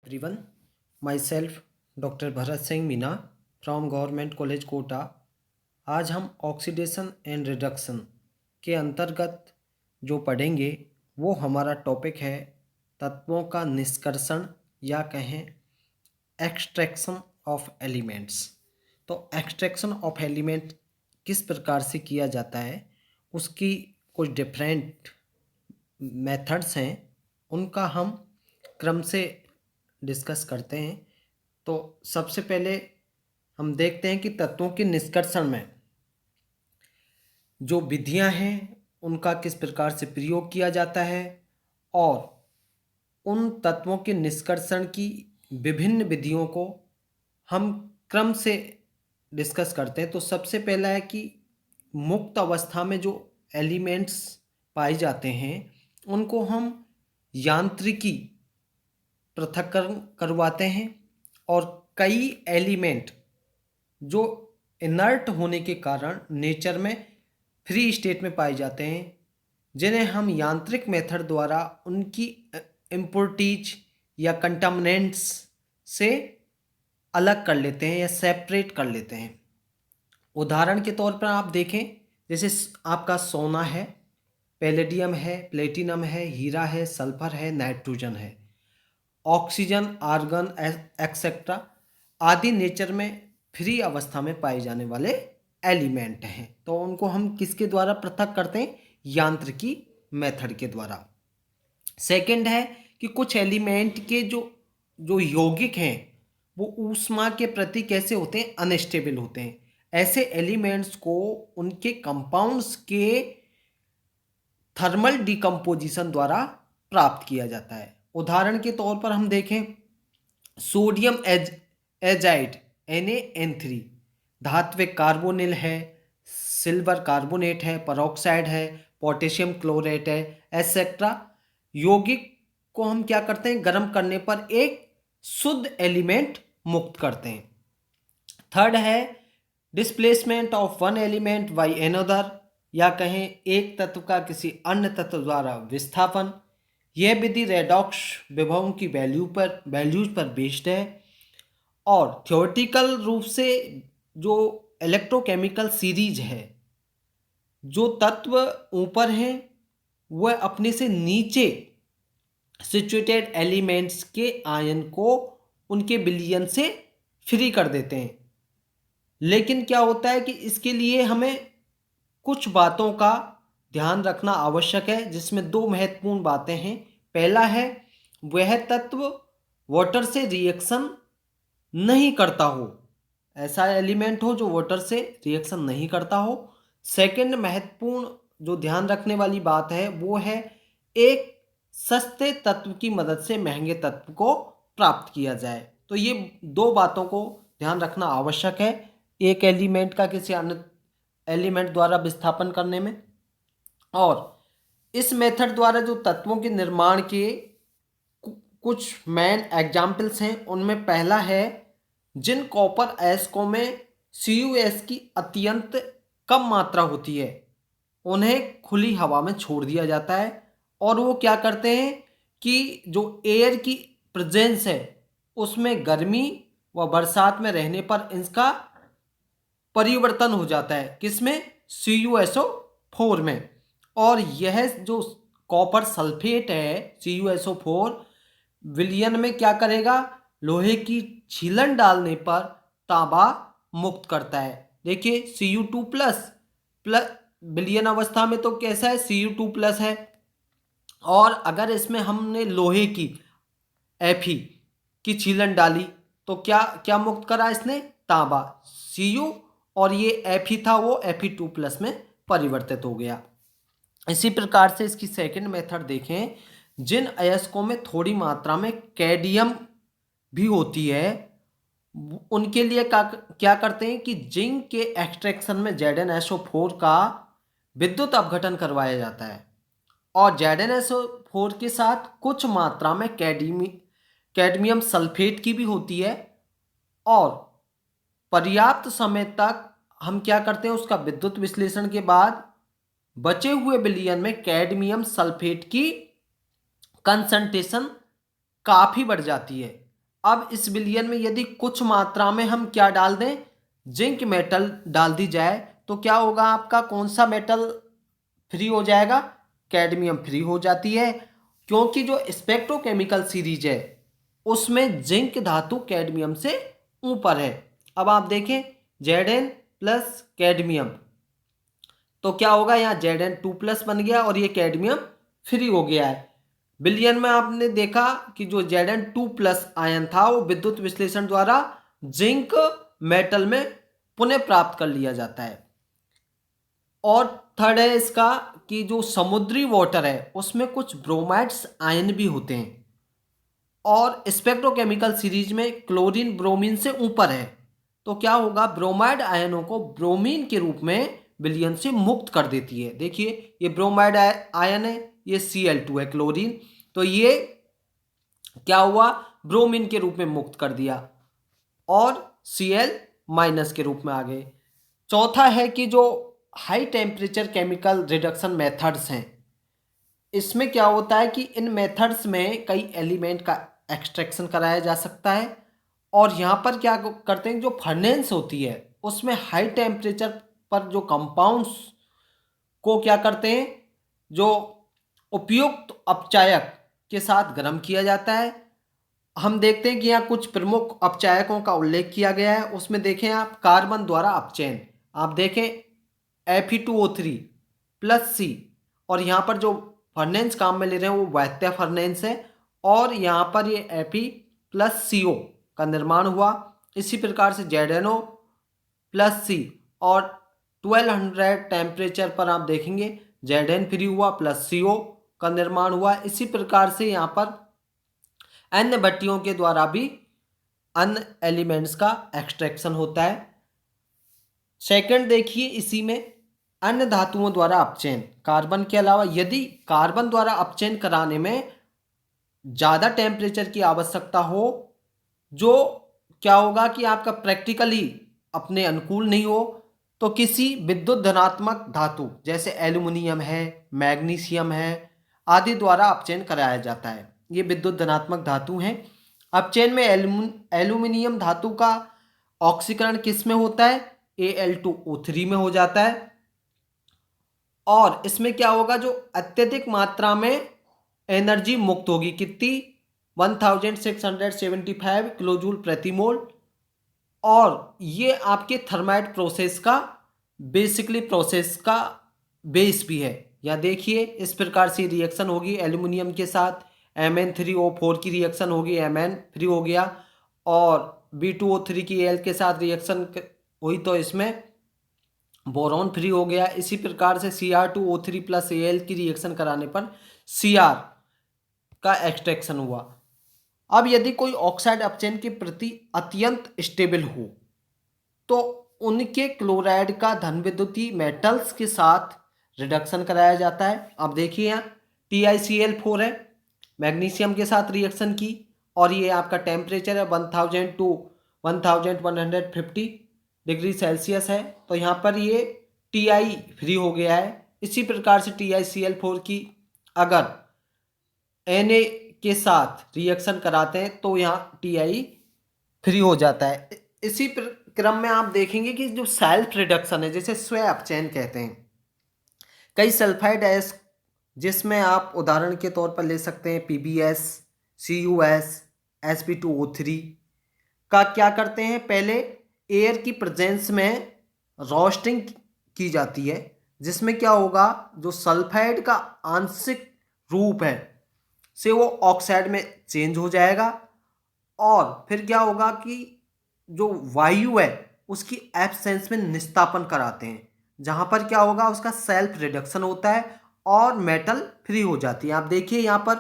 everyone. Myself doctor Bharat Singh Meena from government college Kota. आज हम oxidation and reduction के अंतर्गत जो पढ़ेंगे वो हमारा टॉपिक है तत्वों का निष्कर्षण या कहें एक्सट्रैक्शन ऑफ एलिमेंट्स। तो एक्सट्रैक्शन ऑफ एलिमेंट किस प्रकार से किया जाता है, उसकी कुछ डिफरेंट मेथड्स हैं, उनका हम क्रम से डिस्कस करते हैं। तो सबसे पहले हम देखते हैं कि तत्वों के निष्कर्षण में जो विधियां हैं उनका किस प्रकार से प्रयोग किया जाता है और उन तत्वों के निष्कर्षण की विभिन्न विधियों को हम क्रम से डिस्कस करते हैं। तो सबसे पहला है कि मुक्त अवस्था में जो एलिमेंट्स पाए जाते हैं उनको हम यांत्रिकी पृथक्करण करवाते हैं और कई एलिमेंट जो इनर्ट होने के कारण नेचर में फ्री स्टेट में पाए जाते हैं, जिन्हें हम यांत्रिक मेथड द्वारा उनकी इम्पुरिटीज या कंटामिनेंट्स से अलग कर लेते हैं या सेपरेट कर लेते हैं। उदाहरण के तौर पर आप देखें, जैसे आपका सोना है, पैलेडियम है, प्लेटिनम है, हीरा है, सल्फर है, नाइट्रोजन है, ऑक्सीजन, आर्गन एक्सेट्रा आदि नेचर में फ्री अवस्था में पाए जाने वाले एलिमेंट हैं। तो उनको हम किसके द्वारा पृथक करते हैं? यांत्रिकी मेथड के द्वारा। सेकंड है कि कुछ एलिमेंट के जो जो यौगिक हैं वो ऊष्मा के प्रति कैसे होते हैं? अनस्टेबल होते हैं। ऐसे एलिमेंट्स को उनके कंपाउंड्स के थर्मल डिकम्पोजिशन द्वारा प्राप्त किया जाता है। उदाहरण के तौर पर हम देखें, सोडियम एजाइड Na(N3) धात्विक कार्बोनिल है, सिल्वर कार्बोनेट है, परऑक्साइड है, पोटेशियम क्लोरेट है, एटसेट्रा यौगिक को हम क्या करते हैं? गर्म करने पर एक शुद्ध एलिमेंट मुक्त करते हैं। थर्ड है displacement of one element by another, या कहें एक तत्व का किसी अन्य तत्व द्वारा विस्थापन। यह विधि रेडॉक्स विभवों की वैल्यूज पर बेस्ड है और थ्योरेटिकल रूप से जो इलेक्ट्रोकेमिकल सीरीज है, जो तत्व ऊपर हैं वह अपने से नीचे सिचुएटेड एलिमेंट्स के आयन को उनके विलयन से फ्री कर देते हैं। लेकिन क्या होता है कि इसके लिए हमें कुछ बातों का ध्यान रखना आवश्यक है, जिसमें दो महत्वपूर्ण बातें हैं। पहला है वह तत्व वाटर से रिएक्शन नहीं करता हो, ऐसा एलिमेंट हो जो वाटर से रिएक्शन नहीं करता हो। सेकंड महत्वपूर्ण जो ध्यान रखने वाली बात है वो है एक सस्ते तत्व की मदद से महंगे तत्व को प्राप्त किया जाए। तो ये दो बातों को ध्यान रखना आवश्यक है एक एलिमेंट का किसी अन्य एलिमेंट द्वारा विस्थापन करने में। और इस मेथड द्वारा जो तत्वों के निर्माण के कुछ मेन एग्जाम्पल्स हैं, उनमें पहला है जिन कॉपर एस्को में CuS की अत्यंत कम मात्रा होती है उन्हें खुली हवा में छोड़ दिया जाता है और वो क्या करते हैं कि जो एयर की प्रेजेंस है उसमें गर्मी व बरसात में रहने पर इसका परिवर्तन हो जाता है, किसमें? CuSO4 में। और यह जो कॉपर सल्फेट है CuSO4 विलयन में क्या करेगा? लोहे की छीलन डालने पर तांबा मुक्त करता है। देखिए Cu2+ विलयन अवस्था में तो कैसा है? Cu2+ है। और अगर इसमें हमने लोहे की Fe की छीलन डाली तो क्या क्या मुक्त करा इसने? तांबा। Cu और ये Fe था वो Fe2+ में परिवर्तित हो गया। इसी प्रकार से इसकी सेकंड मेथड देखें, जिन अयस्कों में थोड़ी मात्रा में कैडमियम भी होती है उनके लिए क्या करते हैं कि जिंक के एक्सट्रैक्शन में ZnSO4 का विद्युत अपघटन करवाया जाता है और ZnSO4 के साथ कुछ मात्रा में कैडमियम सल्फेट की भी होती है और पर्याप्त समय तक हम क्या करते हैं? उसका विद्युत विश्लेषण के बाद बचे हुए विलयन में कैडमियम सल्फेट की कंसंट्रेशन काफी बढ़ जाती है अब इस विलयन में यदि कुछ मात्रा में हम क्या डाल दें, जिंक मेटल डाल दी जाए, तो क्या होगा, आपका कौन सा मेटल फ्री हो जाएगा, कैडमियम फ्री हो जाती है, क्योंकि जो स्पेक्ट्रोकेमिकल सीरीज है उसमें जिंक धातु कैडमियम से ऊपर है। अब आप देखें Zn प्लस कैडमियम, तो क्या होगा, यहाँ Zn2+ बन गया और ये कैडमियम फ्री हो गया है। विलयन में आपने देखा कि जो Zn2+ आयन था वो विद्युत विश्लेषण द्वारा जिंक मेटल में पुनः प्राप्त कर लिया जाता है। और थर्ड है इसका कि जो समुद्री वाटर है उसमें कुछ ब्रोमाइड्स आयन भी होते हैं और स्पेक्ट्रोकेमिकल सीरीज में क्लोरीन ब्रोमीन से ऊपर है, तो क्या होगा, ब्रोमाइड आयनों को ब्रोमीन के रूप में विलयन से मुक्त कर देती है। देखिए ये ब्रोमाइड आयन है, ये Cl2 है क्लोरीन, तो ये क्या हुआ, ब्रोमीन के रूप में मुक्त कर दिया और Cl- के रूप में आ गए। चौथा है कि जो high temperature chemical reduction methods हैं, इसमें क्या होता है कि इन मेथड्स में कई एलिमेंट का एक्सट्रैक्शन कराया जा सकता है और यहाँ पर क्या करते हैं, जो फर्नेंस होती है उसमें हाई टेम्परेचर पर जो कंपाउंड्स को क्या करते हैं, जो उपयुक्त अपचायक के साथ गर्म किया जाता है। हम देखते हैं कि यहाँ कुछ प्रमुख अपचायकों का उल्लेख किया गया है, उसमें देखें आप कार्बन द्वारा अपचयन, आप देखें Fe2O3+C, और यहाँ पर जो फर्नेंस काम में ले रहे हैं वो वैत्या फर्नेंस है और यहाँ पर ये Fe+CO का निर्माण हुआ। इसी प्रकार से ZnO+C और 1200 टेम्परेचर पर आप देखेंगे Zn फ्री हुआ प्लस CO का निर्माण हुआ। इसी प्रकार से यहाँ पर अन्य भट्टियों के द्वारा भी अन्य एलिमेंट्स का एक्सट्रैक्शन होता है। सेकंड देखिए, इसी में अन्य धातुओं द्वारा अपचयन, कार्बन के अलावा यदि कार्बन द्वारा अपचयन कराने में ज़्यादा टेम्परेचर की आवश्यकता हो, जो क्या होगा कि आपका प्रैक्टिकली अपने अनुकूल नहीं हो, तो किसी विद्युत धनात्मक धातु जैसे एल्युमिनियम है, मैग्नीशियम है आदि द्वारा अपचयन कराया जाता है। ये विद्युत धनात्मक धातु हैं। अपचयन में एल्युमिनियम धातु का ऑक्सीकरण किस में होता है, Al2O3 में हो जाता है और इसमें क्या होगा, जो अत्यधिक मात्रा में एनर्जी मुक्त होगी, कितनी, 1675 किलोजूल प्रति मोल, और ये आपके थर्माइट प्रोसेस का बेसिकली प्रोसेस का बेस भी है। या देखिए इस प्रकार से रिएक्शन होगी एल्युमिनियम के साथ, Mn3O4 की रिएक्शन होगी, Mn फ्री हो गया और B2O3 की Al के साथ रिएक्शन हुई तो इसमें बोरॉन फ्री हो गया। इसी प्रकार से Cr2O3+Al की रिएक्शन कराने पर Cr का एक्सट्रैक्शन हुआ। अब यदि कोई ऑक्साइड अपचयन के प्रति अत्यंत स्टेबल हो तो उनके क्लोराइड का धन विद्युतीय मेटल्स के साथ रिडक्शन कराया जाता है। अब देखिए यहाँ TiCl4 है, मैग्नीशियम के साथ रिएक्शन की और ये आपका टेम्परेचर है 1000 to 1150 डिग्री सेल्सियस है, तो यहाँ पर ये Ti फ्री हो गया है। इसी प्रकार से TiCl4 की अगर Na के साथ रिएक्शन कराते हैं तो यहाँ Ti फ्री हो जाता है। इसी क्रम में आप देखेंगे कि जो सेल्फ रिडक्शन है, जैसे स्व अपचयन कहते हैं, कई सल्फाइड एस जिसमें आप उदाहरण के तौर पर ले सकते हैं PbS, CuS, Sp2O3 का क्या करते हैं, पहले एयर की प्रेजेंस में रोस्टिंग की जाती है, जिसमें क्या होगा, जो सल्फाइड का आंशिक रूप है से वो ऑक्साइड में चेंज हो जाएगा और फिर क्या होगा कि जो वायु है उसकी एब्सेंस में निस्तापन कराते हैं, जहां पर क्या होगा, उसका सेल्फ रिडक्शन होता है और मेटल फ्री हो जाती है। आप देखिए यहाँ पर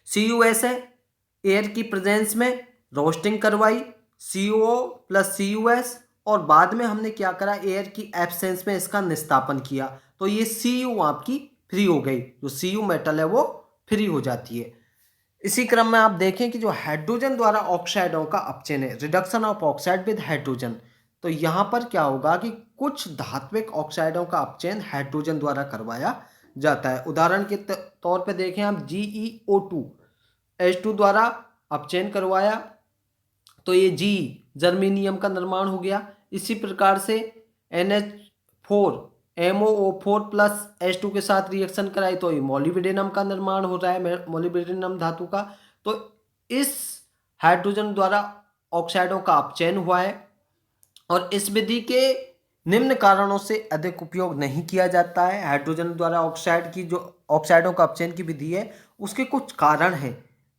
CuS है, एयर की प्रेजेंस में रोस्टिंग करवाई CO+CuS और बाद में हमने क्या करा, एयर की एब्सेंस में इसका निस्तापन किया, तो ये Cu आपकी फ्री हो गई, जो Cu मेटल है वो फ्री हो जाती है। इसी क्रम में आप देखें कि जो हाइड्रोजन द्वारा ऑक्साइडों का अपचयन है, reduction of oxide with hydrogen, तो यहाँ पर क्या होगा कि कुछ धात्विक ऑक्साइडों का अपचयन हाइड्रोजन द्वारा करवाया जाता है। उदाहरण के तौर पे देखें आप GeO2 H2 द्वारा अपचयन करवाया तो ये जी जर्मेनियम का निर्माण हो गया। इसी प्रकार से NH4 MOO4 प्लस H2 के साथ रिएक्शन कराई तो ये मोलिब्डेनम का निर्माण हो रहा है, मोलिब्डेनम धातु का। तो इस हाइड्रोजन द्वारा ऑक्साइडों का अपचयन हुआ है और इस विधि के निम्न कारणों से अधिक उपयोग नहीं किया जाता है। हाइड्रोजन द्वारा ऑक्साइड की जो ऑक्साइडों का अपचयन की विधि है उसके कुछ कारण हैं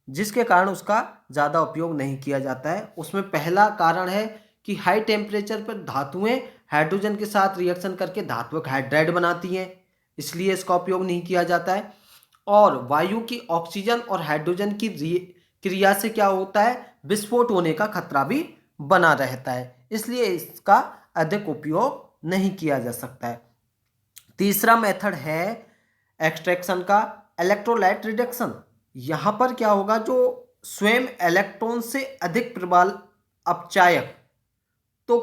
जिसके कारण उसका ज़्यादा उपयोग नहीं किया जाता है। उसमें पहला कारण है कि हाई टेम्परेचर पर धातुएं हाइड्रोजन के साथ रिएक्शन करके धात्विक हाइड्राइड बनाती हैं, इसलिए इसका उपयोग नहीं किया जाता है। और वायु की ऑक्सीजन और हाइड्रोजन की क्रिया से क्या होता है, विस्फोट होने का खतरा भी बना रहता है, इसलिए इसका अधिक उपयोग नहीं किया जा सकता है। तीसरा मेथड है एक्सट्रैक्शन का, इलेक्ट्रोलाइट रिडक्शन। यहाँ पर क्या होगा, जो स्वयं इलेक्ट्रॉन से अधिक प्रबल अपचायक तो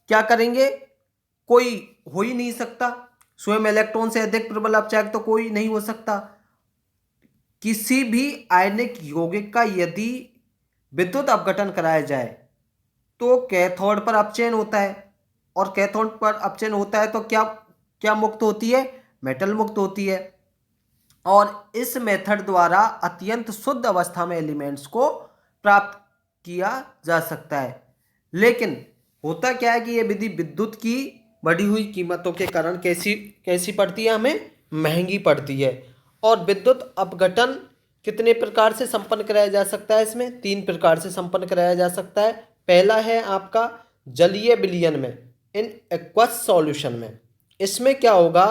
क्या करेंगे, कोई हो ही नहीं सकता। स्वयं इलेक्ट्रॉन से अधिक प्रबल अपचायक तो कोई नहीं हो सकता। किसी भी आयनिक यौगिक का यदि विद्युत अपघटन कराया जाए तो कैथोड पर अपचयन होता है, और कैथोड पर अपचयन होता है तो क्या क्या मुक्त होती है, मेटल मुक्त होती है। और इस मेथड द्वारा अत्यंत शुद्ध अवस्था में एलिमेंट्स को प्राप्त किया जा सकता है। लेकिन होता क्या है कि यह विधि विद्युत की बढ़ी हुई कीमतों के कारण कैसी पड़ती है, हमें महंगी पड़ती है। और विद्युत अपघटन कितने प्रकार से संपन्न कराया जा सकता है, इसमें 3 प्रकार से संपन्न कराया जा सकता है। पहला है आपका जलीय विलयन में, इन एक्वस सॉल्यूशन में। इसमें क्या होगा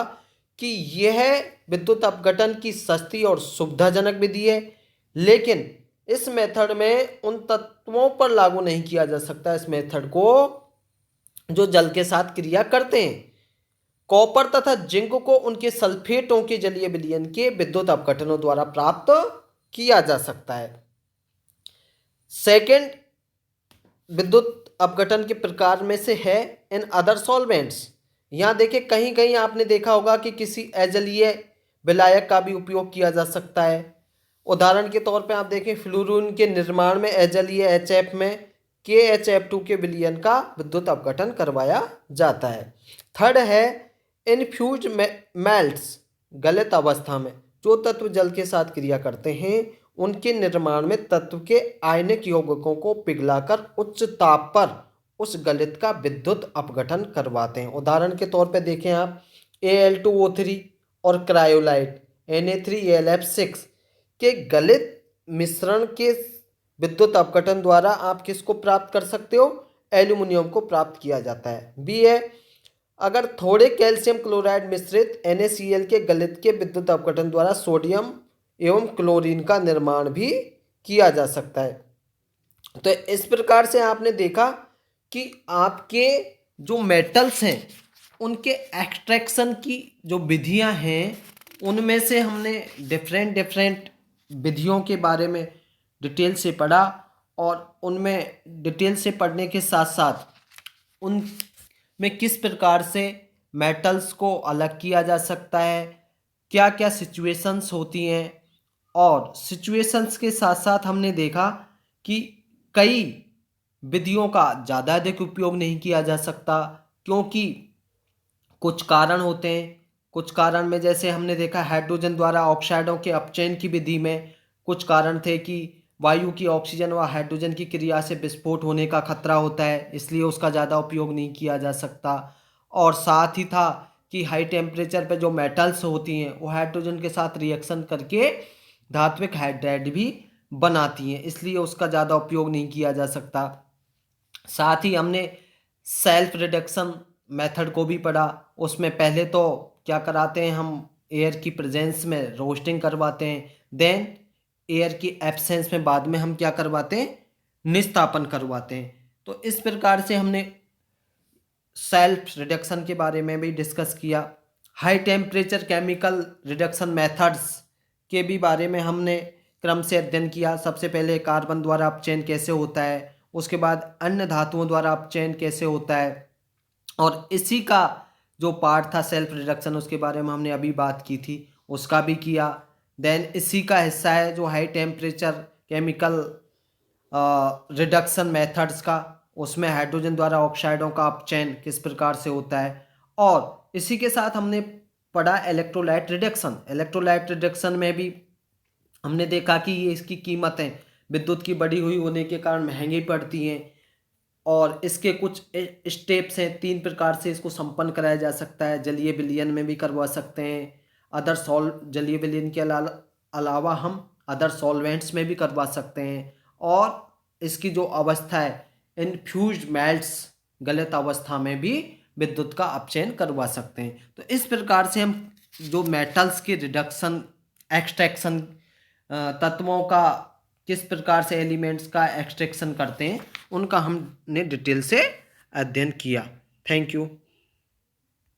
कि यह विद्युत अपघटन की सस्ती और सुविधाजनक विधि है, लेकिन इस मेथड में उन तत्वों पर लागू नहीं किया जा सकता इस मेथड को जो जल के साथ क्रिया करते हैं। कॉपर तथा जिंक को उनके सल्फेटों के जलीय विलयन के विद्युत अपघटनों द्वारा प्राप्त किया जा सकता है। सेकंड विद्युत अपघटन के प्रकार में से है इन अदर सॉल्वेंट्स। यहाँ देखिए कहीं कहीं आपने देखा होगा कि किसी अजलीय विलायक का भी उपयोग किया जा सकता है। उदाहरण के तौर पे आप देखें फ्लोरीन के निर्माण में अजलीय HF में KHF2 के विलयन का विद्युत अपघटन करवाया जाता है। थर्ड है इनफ्यूज मेल्ट्स। गलित अवस्था में जो तत्व जल के साथ क्रिया करते हैं उनके निर्माण में तत्व के आयनिक यौगिकों को पिघलाकर उच्च ताप पर उस गलित का विद्युत अपघटन करवाते हैं। उदाहरण के तौर पे देखें आप Al2O3 और क्रायोलाइट Na3AlF6 के गलित मिश्रण के विद्युत अपघटन द्वारा आप किसको प्राप्त कर सकते हो, एल्यूमिनियम को प्राप्त किया जाता है। बी है अगर थोड़े कैल्शियम क्लोराइड मिश्रित NaCl के गलित के विद्युत अपघटन द्वारा सोडियम एवं क्लोरीन का निर्माण भी किया जा सकता है। तो इस प्रकार से आपने देखा कि आपके जो मेटल्स हैं उनके एक्सट्रैक्शन की जो विधियां हैं उनमें से हमने डिफरेंट विधियों के बारे में डिटेल से पढ़ा, और उनमें डिटेल से पढ़ने के साथ साथ उनमें किस प्रकार से मेटल्स को अलग किया जा सकता है, क्या क्या सिचुएशंस होती हैं, और सिचुएशंस के साथ साथ हमने देखा कि कई विधियों का ज़्यादा अधिक उपयोग नहीं किया जा सकता क्योंकि कुछ कारण होते हैं। कुछ कारण में जैसे हमने देखा हाइड्रोजन द्वारा ऑक्साइडों के अपचयन की विधि में कुछ कारण थे कि वायु की ऑक्सीजन व हाइड्रोजन की क्रिया से विस्फोट होने का खतरा होता है, इसलिए उसका ज़्यादा उपयोग नहीं किया जा सकता। और साथ ही था कि हाई टेम्परेचर पर जो मेटल्स होती हैं वो हाइड्रोजन के साथ रिएक्शन करके धात्विक हाइड्राइड भी बनाती हैं, इसलिए उसका ज़्यादा उपयोग नहीं किया जा सकता। साथ ही हमने सेल्फ रिडक्शन मेथड को भी पढ़ा। उसमें पहले तो क्या कराते हैं, हम एयर की प्रेजेंस में रोस्टिंग करवाते हैं, देन एयर की एब्सेंस में बाद में हम क्या करवाते हैं, निस्तापन करवाते हैं। तो इस प्रकार से हमने सेल्फ रिडक्शन के बारे में भी डिस्कस किया। High temperature chemical reduction methods के भी बारे में हमने क्रम से अध्ययन किया। सबसे पहले कार्बन द्वारा अपचयन कैसे होता है, उसके बाद अन्य धातुओं द्वारा अपचयन कैसे होता है, और इसी का जो पार्ट था सेल्फ रिडक्शन उसके बारे में हमने अभी बात की थी, उसका भी किया। देन इसी का हिस्सा है जो high temperature chemical reduction methods का, उसमें हाइड्रोजन द्वारा ऑक्साइडों का अपचयन किस प्रकार से होता है। और इसी के साथ हमने पढ़ा इलेक्ट्रोलाइट रिडक्शन। इलेक्ट्रोलाइट रिडक्शन में भी हमने देखा कि ये इसकी कीमतें विद्युत की बढ़ी हुई होने के कारण महंगी पड़ती हैं, और इसके कुछ स्टेप्स हैं। 3 प्रकार से इसको संपन्न कराया जा सकता है। जलीय विलयन में भी करवा सकते हैं, अदर सॉल्व जलीय विलयन के अलावा हम अदर सॉल्वेंट्स में भी करवा सकते हैं, और इसकी जो अवस्था है इनफ्यूज्ड मेल्ट्स गलत अवस्था में भी विद्युत का अपचयन करवा सकते हैं। तो इस प्रकार से हम जो मेटल्स की रिडक्शन एक्सट्रैक्शन, तत्वों का किस प्रकार से एलिमेंट्स का एक्सट्रैक्शन करते हैं, उनका हमने डिटेल से अध्ययन किया। Thank you.